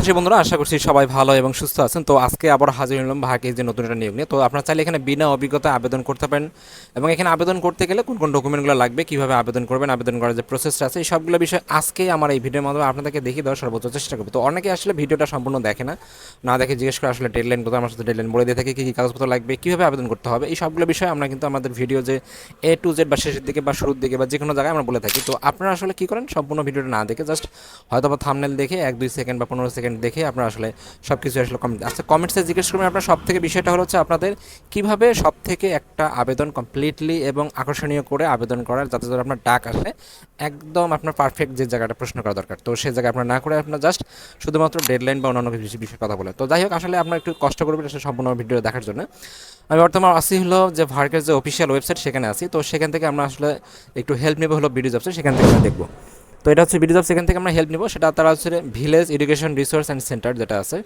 প্রবাসী বন্ধুরা, আশা করছি সবাই ভালো এবং সুস্থ আছেন। তো আজকে আবার হাজির হলাম ভাগ্যের যে নতুন একটা নিয়োগ নিয়ে। তো আপনারা চাইলে এখানে বিনা অভিজ্ঞতায় আবেদন করতে পারেন এবং এখানে আবেদন করতে গেলে কোন কোন ডকুমেন্টগুলো লাগবে, কীভাবে আবেদন করবেন, আবেদন করার যে প্রসেসটা আছে, এই সবগুলো বিষয় আজকে আমার এই ভিডিওর মাধ্যমে আপনাদেরকে দেখিয়ে দেওয়ার সর্বোচ্চ চেষ্টা করবো। তো অনেকে আসলে ভিডিওটা সম্পূর্ণ দেখে না দেখে জিজ্ঞেস করে আসলে ডেডলাইন কোথাও, আমার সাথে ডেডলাইন বলে দিয়ে থাকে কী কী কাগজপত্র লাগবে, কীভাবে আবেদন করতে হবে, এই সবগুলো বিষয় আমরা কিন্তু আমাদের ভিডিও যে A to Z বা শেষের দিকে বা শুরুর দিকে বা যে কোনো জায়গায় আমরা বলে থাকি। তো আপনারা আসলে কী করেন, সম্পূর্ণ ভিডিওটা না দেখে জাস্ট হয়তো বা থাম্বনেল দেখে 1-2 সেকেন্ড বা 15 সেকেন্ড দেখে আপনারা আসলে সব কিছু আসলে কমেন্টসে জিজ্ঞেস করবেন। আপনার সব থেকে বিষয়টা হচ্ছে আপনাদের কীভাবে সব থেকে একটা আবেদন কমপ্লিটলি এবং আকর্ষণীয় করে আবেদন করার, যাতে করে আপনার ডাক আসে একদম আপনার পারফেক্ট যে জায়গাটা প্রশ্ন করা দরকার, তো সেই জায়গায় আপনার না করে আপনার জাস্ট শুধুমাত্র ডেডলাইন বা অন্যান্য কিছু বিষয়ে কথা বলে। তো যাই হোক, আসলে আপনার একটু কষ্ট করবেন আসলে সম্পূর্ণ ভিডিও দেখার জন্য। আমি বর্তমানে আসি হলো যে ভার্কের যে অফিসিয়াল ওয়েবসাইট, সেখানে আসি। তো সেখান থেকে আমরা আসলে একটু হেল্প নেবো হলো বিডি জবসে, সেখান থেকে আমরা দেখবো। তো এটা হচ্ছে বিডি জবস, সেখান থেকে আমরা হেল্প নিব। সেটা তারা হচ্ছে village education resource and centre যেটা আছে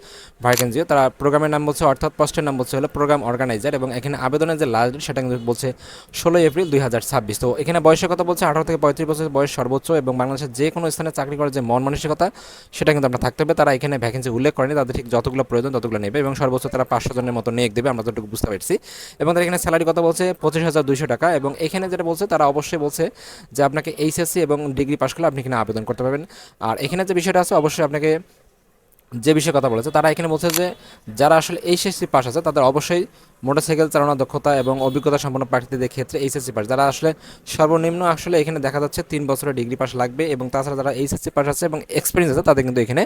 ভার্কেন্সিও, তারা প্রোগ্রামের নাম বলছে, অর্থাৎ পোস্টের নাম বলছে হলো প্রোগ্রাম অর্গানাইজার, এবং এখানে আবেদনের যে লাস্ট ডেট সেটা কিন্তু বলছে 16 এপ্রিল 2026। তো এখানে বয়সের কথা বলছে 18 থেকে 35 বছর বয়স সর্বোচ্চ, এবং বাংলাদেশের যে কোনো স্থানে চাকরি করার যে মন মানসিকতা সেটা কিন্তু আপনার থাকতে হবে। তারা এখানে ভ্যাকেন্সি উল্লেখ করেনি, তাদের ঠিক যতগুলো প্রয়োজন ততগুলো নেবে, এবং সর্বোচ্চ তারা 500 জনের মতো নিয়োগ দেবে, আমরা যতটুকু বুঝতে পারছি। এবং তারা এখানে স্যালারি কথা বলছে 25,200 টাকা, এবং এখানে যেটা বলছে তারা অবশ্যই বলছে যে আপনাকে এইচএসসি এবং ডিগ্রি পাস করলে আপনি এখানে আবেদন করতে পারবেন। আর এখানে যে বিষয়টা আছে, অবশ্যই আপনাকে যে বিষয়ে কথা বলেছে তারা এখানে বলছে যে যারা আসলে এইচএসসি পাস আছে তাদের অবশ্যই মোটরসাইকেল চালানোর দক্ষতা এবং অভিজ্ঞতা সম্পন্ন প্রার্থীদের ক্ষেত্রে এইচএসসি পাস, যারা আসলে সর্বনিম্ন আসলে এখানে দেখা যাচ্ছে 3 বছরের ডিগ্রি পাস লাগবে, এবং তাছাড়া যারা এইচএসসি পাস আছে এবং এক্সপিরিয়েন্স আছে তাদের কিন্তু এখানে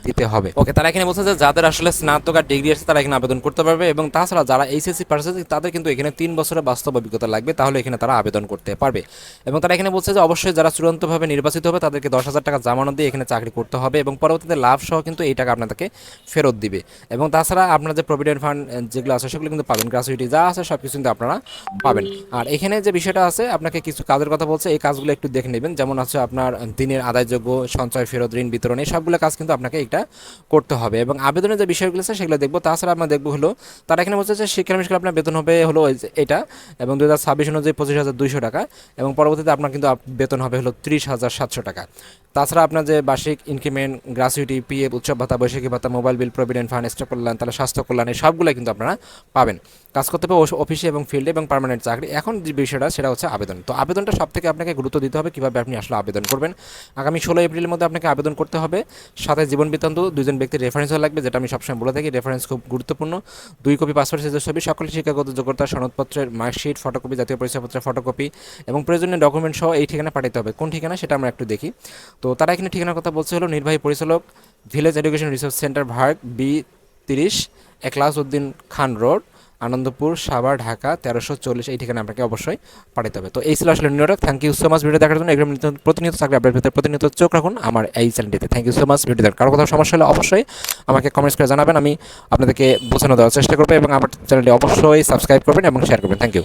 দিতে হবে। ওকে, তারা এখানে বলছে যে যাদের আসলে স্নাতক আর ডিগ্রি আছে তারা এখানে আবেদন করতে পারবে, এবং তাছাড়া যারা এইচএসসি পাস আছে তাদের কিন্তু এখানে 3 বছরের বাস্তব অভিজ্ঞতা লাগবে, তাহলে এখানে তারা আবেদন করতে পারবে। এবং তারা এখানে বলছে যে অবশ্যই যারা চূড়ান্তভাবে নির্বাচিত হবে তাদেরকে 10,000 টাকা জামানত দিয়ে এখানে চাকরি করতে হবে, এবং পরবর্তীতে লাভ সহ কিন্তু এই টাকা আপনাদেরকে ফেরত দিবে। এবং তাছাড়া আপনার যে প্রভিডেন্ট ফান্ড যেগুলো আছে সেগুলো কিন্তু পাবেন, গ্র্যাচুইটি যা আছে সব কিছু কিন্তু আপনারা পাবেন। আর এখানে যে বিষয়টা আছে, আপনাকে কিছু কাজের কথা বলছে, এই কাজগুলো একটু দেখে নেবেন। যেমন হচ্ছে আপনার দিনের আদায়যোগ্য, সঞ্চয়, ফেরত, ঋণ বিতরণ, এই সবগুলো কাজ কিন্তু আপনাকে এটা করতে হবে, এবং আবেদনের যে বিষয়গুলো আছে সেগুলো দেখবো। তাছাড়া আমরা দেখবো হলো তারা এখানে বলছে যে শিক্ষানবিষ্কার আপনার বেতন হবে হলো এটা, এবং 2026 অনুযায়ী 25,200 টাকা, এবং পরবর্তীতে আপনার কিন্তু বেতন হবে হলো 30,700 টাকা। তাছাড়া আপনার যে বার্ষিক ইনক্রিমেন্ট, গ্র্যাচুইটি, পিএফ, উৎসব ভাতা, বৈশাখী ভাতা, mobile bill, provident fund, staff কল্যাণ, তাহলে স্বাস্থ্য কল্যাণ, এই সবগুলো কিন্তু আপনারা পাবেন। কাজ করতে হবে অফিসে এবং ফিল্ডে, এবং পার্মানেন্ট চাকরি। এখন যে বিষয়টা সেটা হচ্ছে আবেদন। তো আবেদনটা সব থেকে আপনাকে গুরুত্ব দিতে হবে কীভাবে আপনি আসলে আবেদন করবেন। আগামী 16 এপ্রিলের মধ্যে আপনাকে আবেদন করতে হবে। সাথে জীবন বৃত্তান্ত 2জন ব্যক্তির রেফারেন্সও লাগবে, যেটা আমি সবসময় বলে থাকি, রেফারেন্স খুব গুরুত্বপূর্ণ। 2 কপি পাসপোর্ট সাইজের ছবি, সকল শিক্ষাগত যোগ্যতা, সনদপত্রের মার্কশিট, ফটোকপি, জাতীয় পরিচয়পত্রের ফটোকপি, এবং প্রয়োজনীয় ডকুমেন্ট সহ এই ঠিকানা পাঠাতে হবে। কোন ঠিকানা সেটা আমরা একটু দেখি। তো তারা এখানে ঠিকানার কথা বলছে হলো নির্বাহী পরিচালক, village education resource centre, ভার্ক B30, Eklas Uddin Khan road, Anandpur, Savar, Dhaka 1340, এই ঠিকানা আপনাকে অবশ্যই পাঠাতে হবে। তো এই ছিল আসলে New York. Thank you so much video দেখার জন্য। এরকম প্রতিনিয়ত চাকরি আপডেট পেতে প্রতিনিয়ত চোখ রাখুন আমার এই চ্যানেলটিতে। Thank you so much video দেখার। কারো কোথাও সমস্যা হলে অবশ্যই আমাকে কমেন্টস করে জানাবেন, আমি আপনাদেরকে বোঝানো দেওয়ার চেষ্টা করবো, এবং আমার চ্যানেলটি অবশ্যই সাবস্ক্রাইব করবেন এবং শেয়ার করবেন। Thank you.